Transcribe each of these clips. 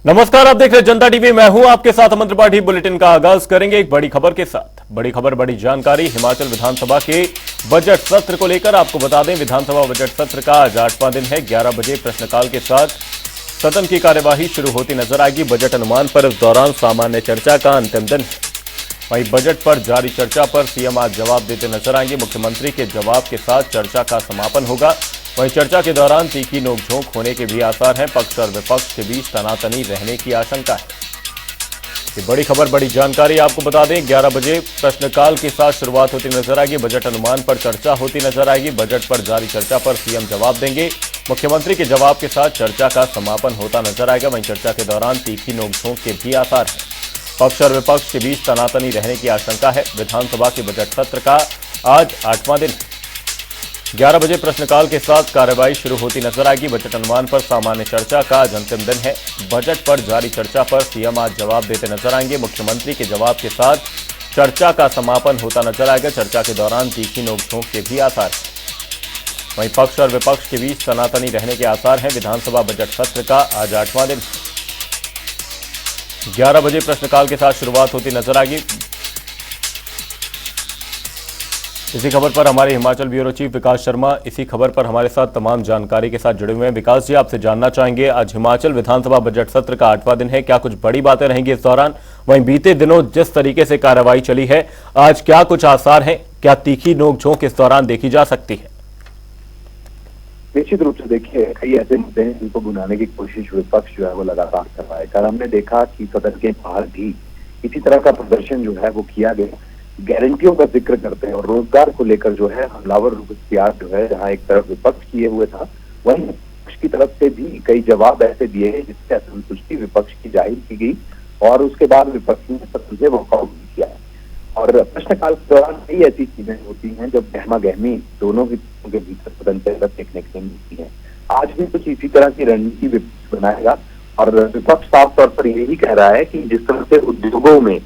नमस्कार, आप देख रहे जनता टीवी। मैं हूं आपके साथ अमन त्रिपाठी। बुलेटिन का आगाज करेंगे एक बड़ी खबर के साथ। बड़ी खबर, बड़ी जानकारी हिमाचल विधानसभा के बजट सत्र को लेकर। आपको बता दें, विधानसभा बजट सत्र का आज 8वां दिन है। 11 बजे प्रश्नकाल के साथ सदन की कार्यवाही शुरू होती नजर आएगी। बजट अनुमान पर इस दौरान सामान्य चर्चा का अंतिम दिन है। वहीं बजट पर जारी चर्चा पर सीएम आज जवाब देते नजर आएंगे। मुख्यमंत्री के जवाब के साथ चर्चा का समापन होगा। वहीं चर्चा के दौरान तीखी नोकझोंक होने के भी आसार हैं। पक्ष और विपक्ष के बीच तनातनी रहने की आशंका है। ये बड़ी खबर, बड़ी जानकारी। आपको बता दें, 11 बजे प्रश्नकाल के साथ शुरुआत होती नजर आएगी। बजट अनुमान पर चर्चा होती नजर आएगी। बजट पर जारी चर्चा पर सीएम जवाब देंगे। मुख्यमंत्री के जवाब के साथ चर्चा का समापन होता नजर आएगा। वहीं चर्चा के दौरान तीखी नोकझोंक के भी आसार हैं। पक्ष और विपक्ष के बीच तनातनी रहने की आशंका है। विधानसभा के बजट सत्र का आज 8वां दिन। 11 बजे प्रश्नकाल के साथ कार्यवाही शुरू होती नजर आएगी। बजट अनुमान पर सामान्य चर्चा का आज अंतिम दिन है। बजट पर जारी चर्चा पर सीएम आज जवाब देते नजर आएंगे। मुख्यमंत्री के जवाब के साथ चर्चा का समापन होता नजर आएगा। चर्चा के दौरान तीखी नोकझोंक के भी आसार हैं। वहीं पक्ष और विपक्ष के बीच तनातनी रहने के आसार हैं। विधानसभा बजट सत्र का आज 8वां दिन। 11 बजे प्रश्नकाल के साथ शुरुआत होती नजर आएगी। इसी खबर पर हमारे हिमाचल ब्यूरो चीफ विकास शर्मा इसी खबर पर हमारे साथ तमाम जानकारी के साथ जुड़े हुए हैं। विकास जी, आपसे जानना चाहेंगे, आज हिमाचल विधानसभा बजट सत्र का 8वां दिन है। क्या कुछ बड़ी बातें रहेंगी इस दौरान? वहीं बीते दिनों जिस तरीके से कार्रवाई चली है, आज क्या कुछ आसार हैं? क्या तीखी नोकझोंक इस दौरान देखी जा सकती है? निश्चित रूप से देखिए, कई ऐसे मुद्दे हैं जिनको बुलाने की कोशिश विपक्ष जो है वो लगातार कर रहा है। कल हमने देखा कि सदन के बाहर भी इसी तरह का प्रदर्शन जो है वो किया गया। गारंटियों का जिक्र करते हैं और रोजगार को लेकर जो है हमलावर रूप इख्तियार जो है, जहां एक तरफ विपक्ष किए हुए था, वहीं विपक्ष की तरफ से भी कई जवाब ऐसे दिए हैं जिससे असंतुष्टि विपक्ष की जाहिर की गई और उसके बाद विपक्ष ने सदन से वॉकआउट भी किया। और प्रश्नकाल के दौरान कई ऐसी चीजें होती हैं जब गहमा गहमी दोनों हिस्सों के भीतर सदन के अंदर देखने को मिलती है। आज भी कुछ इसी तरह की रणनीति विपक्ष बनाएगा और विपक्ष साफ तौर पर यही कह रहा है कि जिस तरह से उद्योगों में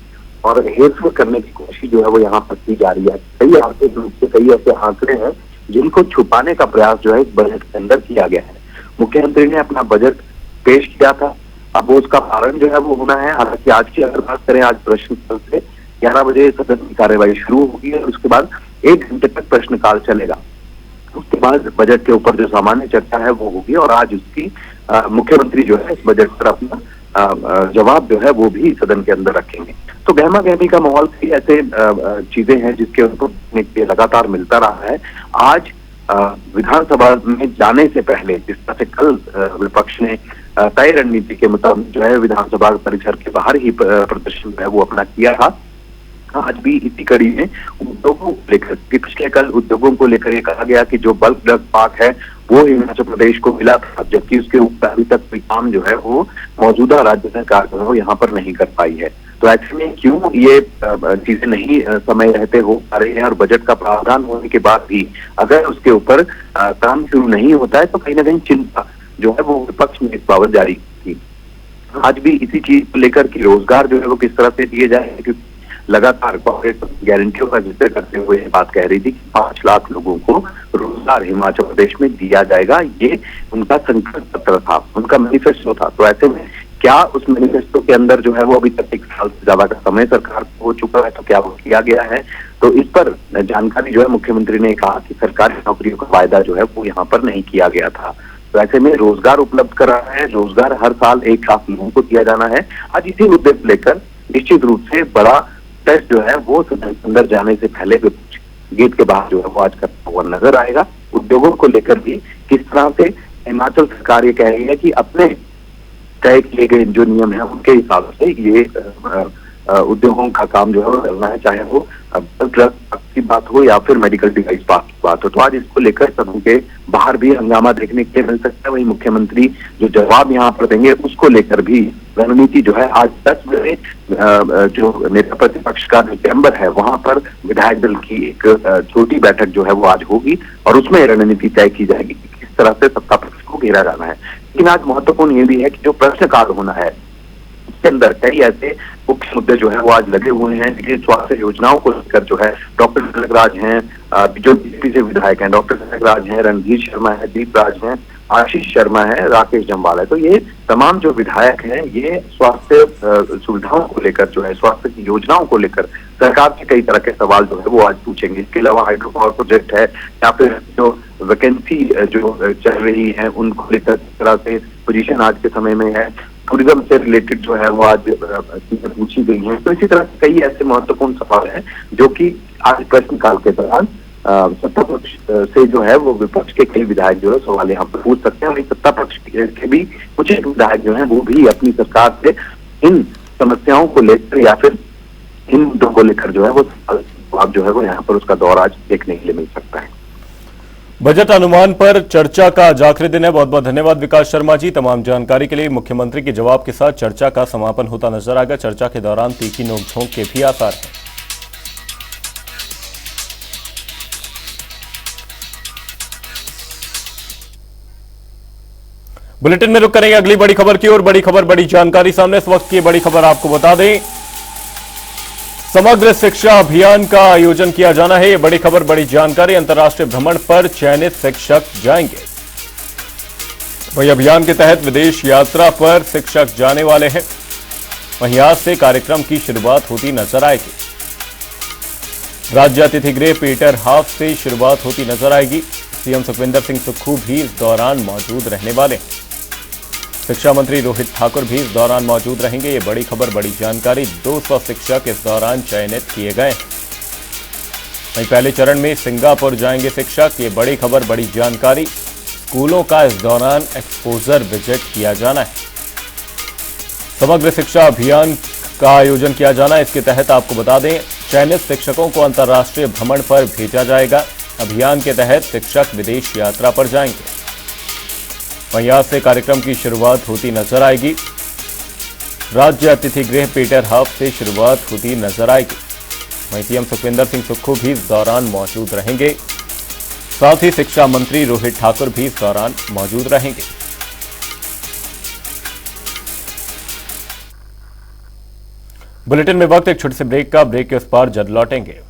और हेरफेर करने की कोशिश जो है वो यहाँ पर की जा रही है। कई आर्थिक रूप से कई ऐसे आंकड़े हैं जिनको छुपाने का प्रयास जो है इस बजट के अंदर किया गया है। मुख्यमंत्री ने अपना बजट पेश किया था, अब उसका पालन जो है वो होना है। हालांकि आज की अगर बात करें, आज प्रश्नकाल से 11 बजे सदन की कार्यवाही शुरू होगी और उसके बाद 1 घंटे तक प्रश्नकाल चलेगा। उसके बाद बजट के ऊपर जो सामान्य चर्चा है वो होगी और आज उसकी मुख्यमंत्री जो है इस बजट पर अपना जवाब जो है वो भी सदन के अंदर रखेंगे। तो गहमा गहमी का माहौल, कई ऐसे चीजें हैं जिसके उनको लगातार मिलता रहा है। आज विधानसभा में जाने से पहले जिस तरह से कल विपक्ष ने तय रणनीति के मुताबिक जो है विधानसभा परिसर के बाहर ही प्रदर्शन जो है वो अपना किया था, आज भी इसी कड़ी में उद्योगों को लेकर, पिछले कल उद्योगों को लेकर ये कहा गया कि जो बल्क ड्रग पार्क है वो हिमाचल प्रदेश को मिला था, जबकि उसके ऊपर अभी तक कोई काम जो है वो मौजूदा राज्य सरकार जो है वो यहाँ पर नहीं कर पाई है। तो ऐसे में क्यों ये चीजें नहीं समय रहते हो पा रही है और बजट का प्रावधान होने के बाद भी अगर उसके ऊपर काम शुरू नहीं होता है तो कहीं ना कहीं चिंता जो है वो विपक्ष ने इस बाबत जारी की थी। आज भी इसी चीज को लेकर कि रोजगार जो है वो किस तरह से दिए जाए, क्योंकि लगातार कांग्रेस गारंटियों का जिक्र करते हुए बात कह रही थी कि 5 लाख लोगों को रोजगार हिमाचल प्रदेश में दिया जाएगा। ये उनका संकल्प पत्र था, उनका मैनिफेस्टो था। तो ऐसे में क्या उस मैनिफेस्टो के अंदर जो है वो अभी तक 1 साल से ज्यादा का समय सरकार को हो चुका है, तो क्या वो किया गया है? तो इस पर जानकारी जो है मुख्यमंत्री ने कहा कि सरकारी नौकरियों का वायदा जो है वो यहाँ पर नहीं किया गया था। तो ऐसे में रोजगार उपलब्ध कर रहा है, रोजगार हर साल 1 लाख लोगों को दिया जाना है। आज इसी मुद्दे को लेकर निश्चित रूप से बड़ा टेस्ट जो है वो सदन के अंदर जाने से पहले गेट के बाहर जो है वो आज करता हुआ नजर आएगा। उद्योगों को लेकर भी किस तरह से हिमाचल सरकार ये कह रही है कि अपने तय किए गए जो नियम है उनके हिसाब से ये उद्योगों का काम जो है वो करना है, चाहे वो ड्रग की बात हो या फिर मेडिकल डिवाइस पार्क की बात हो। तो आज इसको लेकर सदन के बाहर भी हंगामा देखने के लिए मिल सकता है। वही मुख्यमंत्री जो जवाब यहाँ पर देंगे उसको लेकर भी रणनीति जो है आज 10 बजे जो नेता प्रतिपक्ष का चैम्बर है वहां पर विधायक दल की एक छोटी बैठक जो है वो आज होगी और उसमें रणनीति तय की जाएगी कि किस तरह से सत्ता पक्ष को घेरा जाना है। लेकिन आज महत्वपूर्ण ये भी है कि जो प्रश्नकाल होना है उसके अंदर कई ऐसे मुख्य मुद्दे जो है वो आज लगे हुए हैं। लेकिन स्वास्थ्य योजनाओं को लेकर जो है डॉक्टर तिलक राज हैं, जो बीजेपी से विधायक हैं, डॉक्टर तिलक राज हैं, रणधीर शर्मा है, दीप राज हैं, आशीष शर्मा है, राकेश जम्वाल है। तो ये तमाम जो विधायक हैं ये स्वास्थ्य सुविधाओं को लेकर जो है, स्वास्थ्य की योजनाओं को लेकर सरकार से कई तरह के सवाल जो है वो आज पूछेंगे। इसके अलावा हाइड्रो पावर प्रोजेक्ट है या फिर जो वैकेंसी जो चल रही है उनको लेकर तरह से पोजीशन आज के समय में है, टूरिज्म से रिलेटेड जो है वो आज चीजें पूछी गई हैं। तो इसी तरह के कई ऐसे महत्वपूर्ण सवाल हैं जो कि आज प्रश्नकाल के दौरान सत्ता पक्ष से जो है वो विपक्ष के कई विधायक जो है सवाल यहाँ पर पूछ सकते हैं। और सत्ता पक्ष के भी कुछ एक विधायक जो है वो भी अपनी सरकार से इन समस्याओं को लेकर या फिर इन मुद्दों को लेकर जो है वो जवाब जो है वो यहाँ पर उसका दौर आज देखने के लिए मिल सकता है। बजट अनुमान पर चर्चा का आज आखिरी दिन है। बहुत बहुत धन्यवाद विकास शर्मा जी, तमाम जानकारी के लिए। मुख्यमंत्री के जवाब के साथ चर्चा का समापन होता नजर आएगा। चर्चा के दौरान तीखी नोकझोंक के भी आसार हैं। बुलेटिन में रुक करेंगे अगली बड़ी खबर की ओर। बड़ी खबर, बड़ी जानकारी सामने। इस वक्त की बड़ी खबर आपको बता दें, समग्र शिक्षा अभियान का आयोजन किया जाना है। ये बड़ी खबर, बड़ी जानकारी। अंतर्राष्ट्रीय भ्रमण पर चयनित शिक्षक जाएंगे। वही अभियान के तहत विदेश यात्रा पर शिक्षक जाने वाले हैं। वहीं आज से कार्यक्रम की शुरुआत होती नजर आएगी। राज्य अतिथि गृह पीटर हाफ से शुरुआत होती नजर आएगी। सीएम सुखविंदर सिंह सुक्खू भी इस दौरान मौजूद रहने वाले हैं। शिक्षा मंत्री रोहित ठाकुर भी इस दौरान मौजूद रहेंगे। ये बड़ी खबर, बड़ी जानकारी। 200 शिक्षक इस दौरान चयनित किए गए हैं। वहीं पहले चरण में सिंगापुर जाएंगे शिक्षक। ये बड़ी खबर, बड़ी जानकारी। स्कूलों का इस दौरान एक्सपोजर विजिट किया जाना है। समग्र शिक्षा अभियान का आयोजन किया जाना है। इसके तहत आपको बता दें, चयनित शिक्षकों को अंतर्राष्ट्रीय भ्रमण पर भेजा जाएगा। अभियान के तहत शिक्षक विदेश यात्रा पर जाएंगे। वहीं आज से कार्यक्रम की शुरुआत होती नजर आएगी। राज्य अतिथि गृह पीटर हाफ से शुरुआत होती नजर आएगी। वहीं सीएम सुखविंदर सिंह सुक्खू भी इस दौरान मौजूद रहेंगे। साथ ही शिक्षा मंत्री रोहित ठाकुर भी इस दौरान मौजूद रहेंगे। बुलेटिन में वक्त एक छोटे से ब्रेक का। ब्रेक के उस पार जल्द लौटेंगे।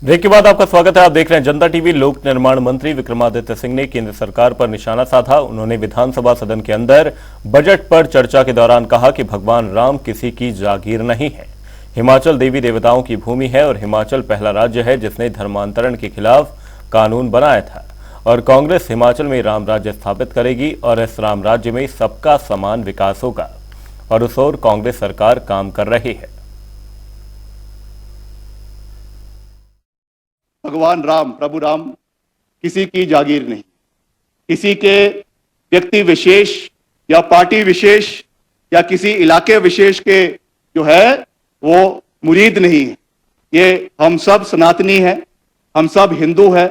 ब्रेक के बाद आपका स्वागत है। आप देख रहे हैं जनता टीवी। लोक निर्माण मंत्री विक्रमादित्य सिंह ने केंद्र सरकार पर निशाना साधा। उन्होंने विधानसभा सदन के अंदर बजट पर चर्चा के दौरान कहा कि भगवान राम किसी की जागीर नहीं है। हिमाचल देवी देवताओं की भूमि है और हिमाचल पहला राज्य है जिसने धर्मांतरण के खिलाफ कानून बनाया था। और कांग्रेस हिमाचल में राम राज्य स्थापित करेगी और इस राम राज्य में सबका समान विकास होगा। और उस ओर कांग्रेस सरकार काम कर रही है। भगवान राम, प्रभु राम किसी की जागीर नहीं, किसी के व्यक्ति विशेष या पार्टी विशेष या किसी इलाके विशेष के जो है वो मुरीद नहीं है। ये हम सब सनातनी हैं, हम सब हिंदू हैं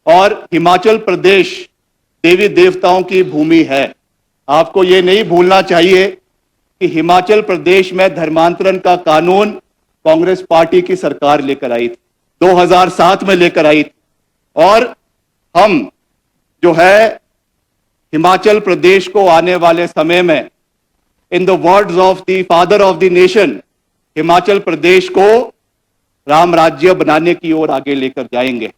और हिमाचल प्रदेश देवी देवताओं की भूमि है। आपको ये नहीं भूलना चाहिए कि हिमाचल प्रदेश में धर्मांतरण का कानून कांग्रेस पार्टी की सरकार लेकर आई थी, 2007 में लेकर आई थी। और हम जो है हिमाचल प्रदेश को आने वाले समय में in the words of the father of the nation, Himachal Pradesh को राम राज्य बनाने की ओर आगे लेकर जाएंगे।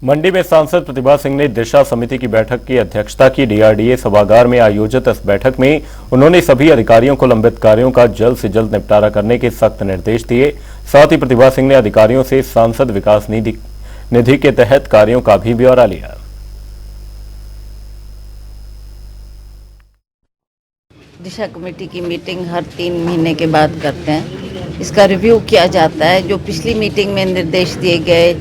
मंडी में सांसद प्रतिभा सिंह ने दिशा समिति की बैठक की अध्यक्षता की। डीआरडीए सभागार में आयोजित इस बैठक में उन्होंने सभी अधिकारियों को लंबित कार्यों का जल्द से जल्द निपटारा करने के सख्त निर्देश दिए। साथ ही प्रतिभा सिंह ने अधिकारियों से सांसद विकास निधि के तहत कार्यों का भी ब्यौरा लिया। दिशा कमेटी की मीटिंग हर 3 महीने के बाद करते हैं। इसका रिव्यू किया जाता है। जो पिछली मीटिंग में निर्देश दिए गए,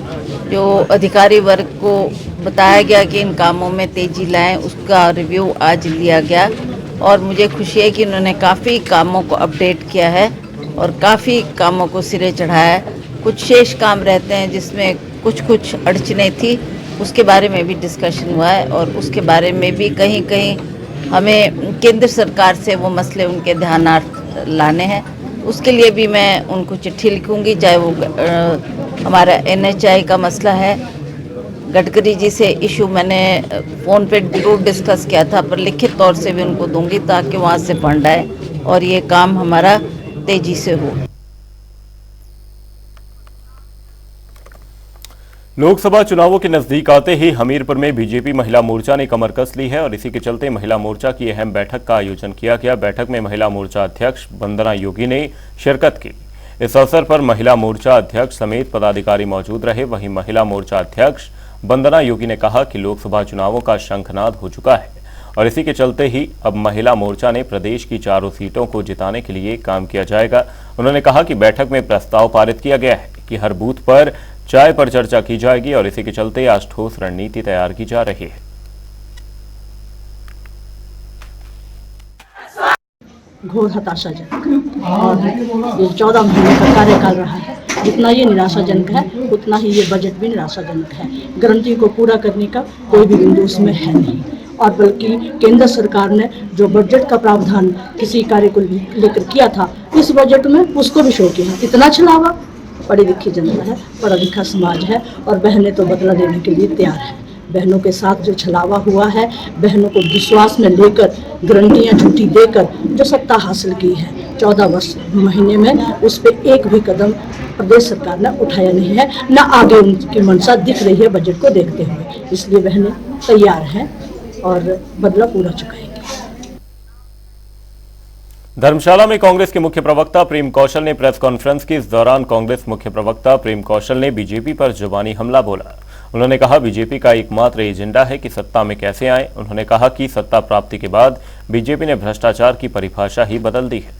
जो अधिकारी वर्ग को बताया गया कि इन कामों में तेजी लाएं, उसका रिव्यू आज लिया गया और मुझे खुशी है कि उन्होंने काफ़ी कामों को अपडेट किया है और काफ़ी कामों को सिरे चढ़ाया है। कुछ शेष काम रहते हैं जिसमें कुछ अड़चनें थी, उसके बारे में भी डिस्कशन हुआ है और उसके बारे में भी कहीं कहीं हमें केंद्र सरकार से वो मसले उनके ध्यानार्थ लाने हैं। उसके लिए भी मैं उनको चिट्ठी लिखूंगी, चाहे वो हमारा NHI का मसला है। गडकरी जी से इशू मैंने फ़ोन पे जरूर डिस्कस किया था, पर लिखित तौर से भी उनको दूंगी ताकि वहाँ से फंड आए और ये काम हमारा तेजी से हो। लोकसभा चुनावों के नजदीक आते ही हमीरपुर में बीजेपी महिला मोर्चा ने कमर कस ली है और इसी के चलते महिला मोर्चा की अहम बैठक का आयोजन किया गया। बैठक में महिला मोर्चा अध्यक्ष वंदना योगी ने शिरकत की। इस अवसर पर महिला मोर्चा अध्यक्ष समेत पदाधिकारी मौजूद रहे। वहीं महिला मोर्चा अध्यक्ष वंदना योगी ने कहा कि लोकसभा चुनावों का शंखनाद हो चुका है और इसी के चलते ही अब महिला मोर्चा ने प्रदेश की चारों सीटों को जिताने के लिए काम किया जाएगा। उन्होंने कहा कि बैठक में प्रस्ताव पारित किया गया है कि हर बूथ पर चाय पर चर्चा की जाएगी और इसी के चलते आज ठोस रणनीति तैयार की जा रही है। घोर हताशाजनक और ये 14 महीने का कार्यकाल रहा है। जितना ये निराशाजनक है उतना ही ये बजट भी निराशाजनक है। गारंटी को पूरा करने का कोई भी बिंदु उसमें है नहीं और बल्कि केंद्र सरकार ने जो बजट का प्रावधान किसी कार्य को लेकर किया था, इस बजट में उसको भी शो किया। इतना छलावा, पढ़ी लिखी जनता है, पढ़ा लिखा समाज है और बहनें तो बदला देने के लिए तैयार हैं। बहनों के साथ जो छलावा हुआ है, बहनों को विश्वास में लेकर गारंटियां झूठी देकर जो सत्ता हासिल की है 14 महीने में, उस पर एक भी कदम प्रदेश सरकार ने उठाया नहीं है, न आगे उनकी मंशा दिख रही है बजट को देखते हुए। इसलिए बहनें तैयार हैं और बदला पूरा चुकाएंगे। धर्मशाला में कांग्रेस के मुख्य प्रवक्ता प्रेम कौशल ने प्रेस कॉन्फ्रेंस की। इस दौरान कांग्रेस मुख्य प्रवक्ता प्रेम कौशल ने बीजेपी पर जुबानी हमला बोला। उन्होंने कहा बीजेपी का एकमात्र एजेंडा है कि सत्ता में कैसे आए। उन्होंने कहा कि सत्ता प्राप्ति के बाद बीजेपी ने भ्रष्टाचार की परिभाषा ही बदल दी है।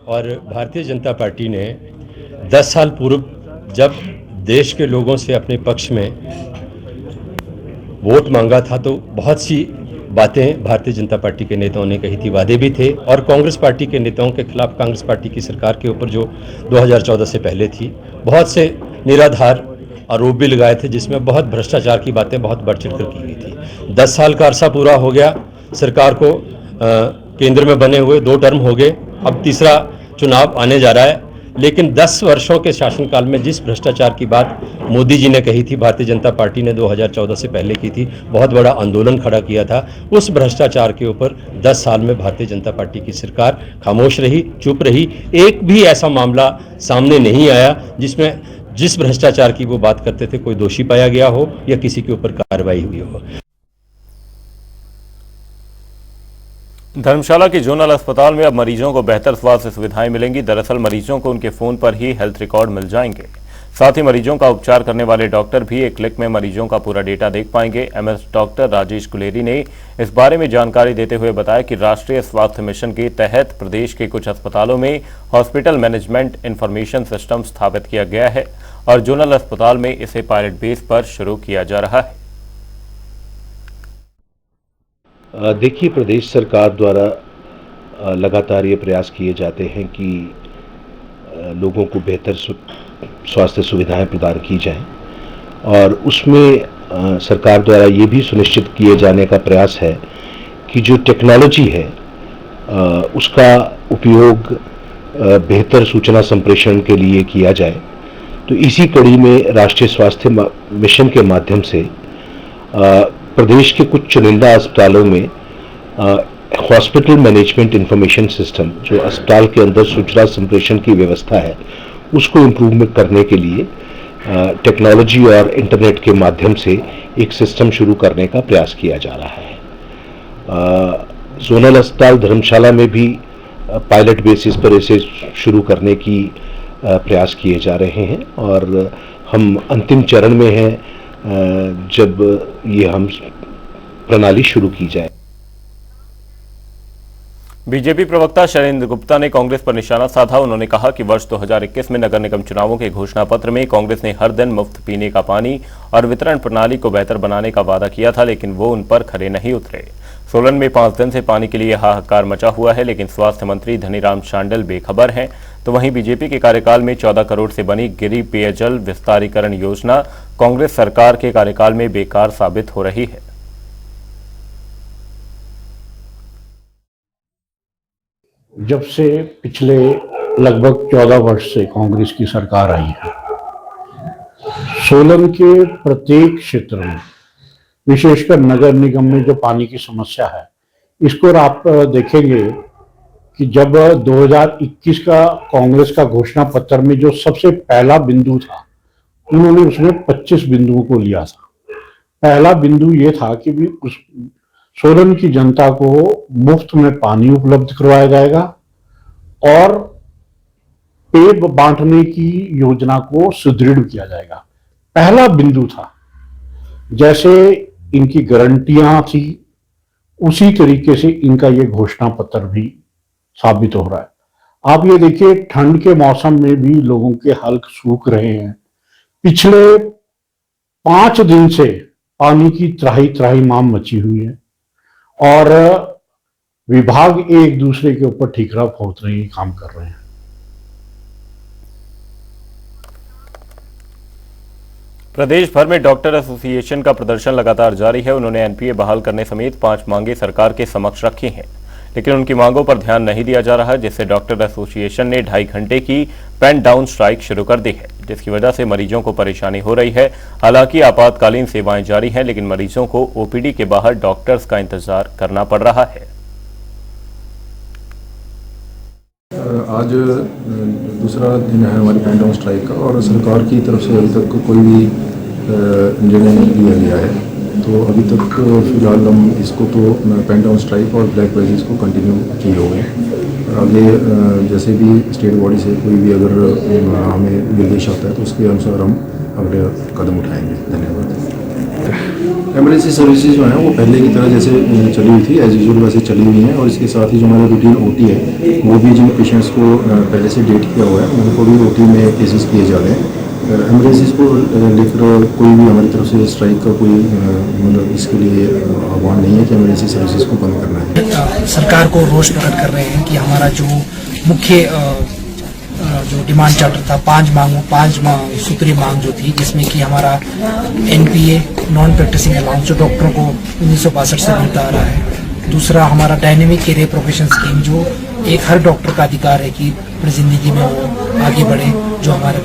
और भारतीय जनता पार्टी ने 10 साल पूर्व जब देश के लोगों से अपने पक्ष में वोट मांगा था तो बहुत सी बातें भारतीय जनता पार्टी के नेताओं ने कही थी, वादे भी थे। और कांग्रेस पार्टी के नेताओं के खिलाफ कांग्रेस पार्टी की सरकार के ऊपर जो 2014 से पहले थी, बहुत से निराधार आरोप भी लगाए थे जिसमें बहुत भ्रष्टाचार की बातें बहुत बढ़ चढ़ कर की गई थी। 10 साल का अरसा पूरा हो गया सरकार को, केंद्र में बने हुए 2 टर्म हो गए, अब तीसरा चुनाव आने जा रहा है। लेकिन 10 वर्षों के शासनकाल में जिस भ्रष्टाचार की बात मोदी जी ने कही थी, भारतीय जनता पार्टी ने 2014 से पहले की थी, बहुत बड़ा आंदोलन खड़ा किया था, उस भ्रष्टाचार के ऊपर 10 साल में भारतीय जनता पार्टी की सरकार खामोश रही, चुप रही। एक भी ऐसा मामला सामने नहीं आया जिसमें जिस भ्रष्टाचार की वो बात करते थे कोई दोषी पाया गया हो या किसी के ऊपर कार्रवाई हुई हो। धर्मशाला के जोनल अस्पताल में अब मरीजों को बेहतर स्वास्थ्य सुविधाएं मिलेंगी। दरअसल मरीजों को उनके फोन पर ही हेल्थ रिकॉर्ड मिल जाएंगे। साथ ही मरीजों का उपचार करने वाले डॉक्टर भी एक क्लिक में मरीजों का पूरा डेटा देख पाएंगे। MS डॉक्टर राजेश गुलेरी ने इस बारे में जानकारी देते हुए बताया कि राष्ट्रीय स्वास्थ्य मिशन के तहत प्रदेश के कुछ अस्पतालों में हॉस्पिटल मैनेजमेंट इंफॉर्मेशन सिस्टम स्थापित किया गया है और जोनल अस्पताल में इसे पायलट बेस पर शुरू किया जा रहा है। देखिए, प्रदेश सरकार द्वारा लगातार ये प्रयास किए जाते हैं कि लोगों को बेहतर स्वास्थ्य सुविधाएं प्रदान की जाएं और उसमें सरकार द्वारा ये भी सुनिश्चित किए जाने का प्रयास है कि जो टेक्नोलॉजी है उसका उपयोग बेहतर सूचना संप्रेषण के लिए किया जाए। तो इसी कड़ी में राष्ट्रीय स्वास्थ्य मिशन के माध्यम से प्रदेश के कुछ चुनिंदा अस्पतालों में हॉस्पिटल मैनेजमेंट इंफॉर्मेशन सिस्टम, जो अस्पताल के अंदर सूचना संप्रेषण की व्यवस्था है, उसको इम्प्रूवमेंट करने के लिए टेक्नोलॉजी और इंटरनेट के माध्यम से एक सिस्टम शुरू करने का प्रयास किया जा रहा है। जोनल अस्पताल धर्मशाला में भी पायलट बेसिस पर इसे शुरू करने की प्रयास किए जा रहे हैं और हम अंतिम चरण में हैं जब ये हम प्रणाली शुरू की जाए। बीजेपी प्रवक्ता शैलेंद्र गुप्ता ने कांग्रेस पर निशाना साधा। उन्होंने कहा कि वर्ष 2021 में नगर निगम चुनावों के घोषणा पत्र में कांग्रेस ने हर दिन मुफ्त पीने का पानी और वितरण प्रणाली को बेहतर बनाने का वादा किया था, लेकिन वो उन पर खरे नहीं उतरे। सोलन में 5 दिन से पानी के लिए हाहाकार मचा हुआ है, लेकिन स्वास्थ्य मंत्री धनीराम शांडिल बेखबर हैं। तो वहीं बीजेपी के कार्यकाल में 14 करोड़ से बनी गिरि पेयजल विस्तारीकरण योजना कांग्रेस सरकार के कार्यकाल में बेकार साबित हो रही है। जब से पिछले लगभग 14 वर्ष से कांग्रेस की सरकार आई है, सोलन के प्रत्येक क्षेत्र में, विशेषकर नगर निगम में जो पानी की समस्या है, इसको आप देखेंगे कि जब 2021 का कांग्रेस का घोषणा पत्र में जो सबसे पहला बिंदु था, उन्होंने उसमें 25 बिंदुओं को लिया था। पहला बिंदु ये था कि भी उस सोलन की जनता को मुफ्त में पानी उपलब्ध करवाया जाएगा और पेय बांटने की योजना को सुदृढ़ किया जाएगा। पहला बिंदु था। जैसे इनकी गारंटियां थी, उसी तरीके से इनका ये घोषणा पत्र भी साबित हो रहा है। आप ये देखिए, ठंड के मौसम में भी लोगों के हल्क सूख रहे हैं। पिछले 5 दिन से पानी की त्राही त्राही माम मची हुई है और विभाग एक दूसरे के ऊपर ठीकरा फोड़ने की काम कर रहे हैं। प्रदेश भर में डॉक्टर एसोसिएशन का प्रदर्शन लगातार जारी है। उन्होंने एनपीए बहाल करने समेत 5 मांगे सरकार के समक्ष रखी हैं, लेकिन उनकी मांगों पर ध्यान नहीं दिया जा रहा है, जिससे डॉक्टर एसोसिएशन ने 2.5 घंटे की पेन डाउन स्ट्राइक शुरू कर दी है, जिसकी वजह से मरीजों को परेशानी हो रही है। हालांकि आपातकालीन सेवाएं जारी हैं, लेकिन मरीजों को ओपीडी के बाहर डॉक्टर्स का इंतजार करना पड़ रहा है। आज दूसरा दिन है हमारी पेन डाउन स्ट्राइक का और सरकार की तरफ से अभी तक कोई भी निर्णय नहीं लिया गया है। तो अभी तक फिलहाल हम इसको तो पेन डाउन स्ट्राइक और ब्लैक प्राइसेस को कंटिन्यू किए हुए हैं। आगे जैसे भी स्टेट बॉडी से कोई भी अगर हमें निर्देश आता है तो उसके अनुसार हम अगले कदम उठाएंगे। धन्यवाद। एमरजेंसी सर्विसेज जो हैं वो पहले की तरह जैसे चली हुई थी, एज यूजुअल वैसे चली हुई हैं और इसके साथ ही जो हमारा रूटीन ओटी है वो भी जिन पेशेंट्स को पहले से डेट किया हुआ है उनको भी ओटी में केसेस किए जा रहे हैं। एमरजेंसीज को लेकर कोई भी हमारी तरफ से स्ट्राइक का कोई मतलब इसके लिए आह्वान नहीं है कि एमरजेंसी सर्विसेज को बंद करना है। सरकार को रोष प्रकट कर रहे हैं कि हमारा जो मुख्य जो डिमांड चार्टर था, 5 सूत्री मांग जो थी, जिसमें कि हमारा एनपीए नॉन प्रैक्टिसिंग अलाउंस जो डॉक्टरों को 1962 से मिलता आ रहा है। दूसरा हमारा डायनेमिक कैरियर प्रोफेशन स्कीम, जो एक हर डॉक्टर का अधिकार है कि अपनी जिंदगी में वो आगे बढ़े। जो हमारे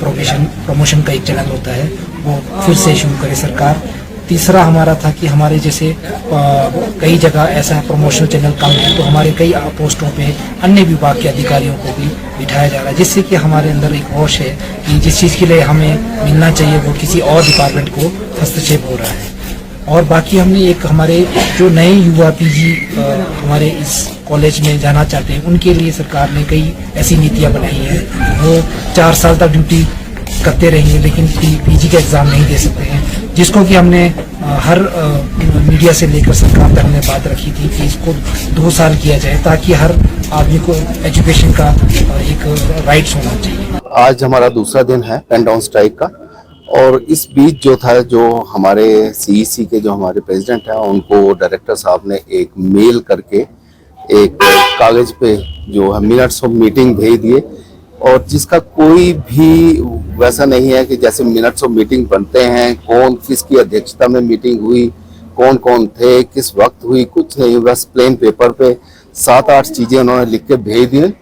प्रमोशन का एक चलन होता है वो फिर से शुरू करे सरकार। तीसरा हमारा था कि हमारे जैसे कई जगह ऐसा प्रमोशनल चैनल कम है, तो हमारे कई पोस्टों पे अन्य विभाग के अधिकारियों को भी बिठाया जा रहा है, जिससे कि हमारे अंदर एक होश है कि जिस चीज़ के लिए हमें मिलना चाहिए वो किसी और डिपार्टमेंट को हस्तक्षेप हो रहा है। और बाकी हमने एक हमारे जो नए युवा पीजी हमारे इस कॉलेज में जाना चाहते हैं, उनके लिए सरकार ने कई ऐसी नीतियाँ बनाई हैं। वो 4 साल तक ड्यूटी करते रहेंगे लेकिन पीजी का एग्ज़ाम नहीं दे सकते हैं, जिसको कि हमने हर मीडिया से लेकर सरकार तक हमने बात रखी थी कि इसको 2 साल किया जाए, ताकि हर आदमी को एजुकेशन का एक राइट्स होना चाहिए। आज हमारा दूसरा दिन है पेन डाउन स्ट्राइक का और इस बीच जो था, जो हमारे सीईसी के जो हमारे प्रेसिडेंट हैं उनको डायरेक्टर साहब ने एक मेल करके एक कागज पे जो है मिनट्स ऑफ मीटिंग भेज दिए, और जिसका कोई भी वैसा नहीं है कि जैसे मिनट्स ऑफ मीटिंग बनते हैं, कौन किसकी अध्यक्षता में मीटिंग हुई, कौन कौन थे, किस वक्त हुई, कुछ नहीं। बस प्लेन पेपर पे 7-8 चीजें उन्होंने लिख के भेज दिए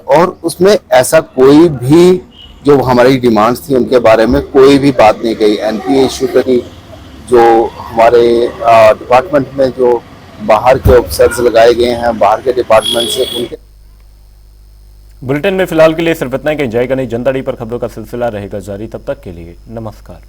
और उसमें ऐसा कोई भी जो हमारी डिमांड्स थी उनके बारे में कोई भी बात नहीं कही। एनपीए इशू करी, जो हमारे डिपार्टमेंट में जो बाहर के ऑफिसर्स लगाए गए हैं बाहर के डिपार्टमेंट से, उनके बुलेटिन में फिलहाल के लिए सिर्फ इतना ही। कहीं जाएगा नहीं। जनता डी पर खबरों का सिलसिला रहेगा जारी। तब तक के लिए नमस्कार।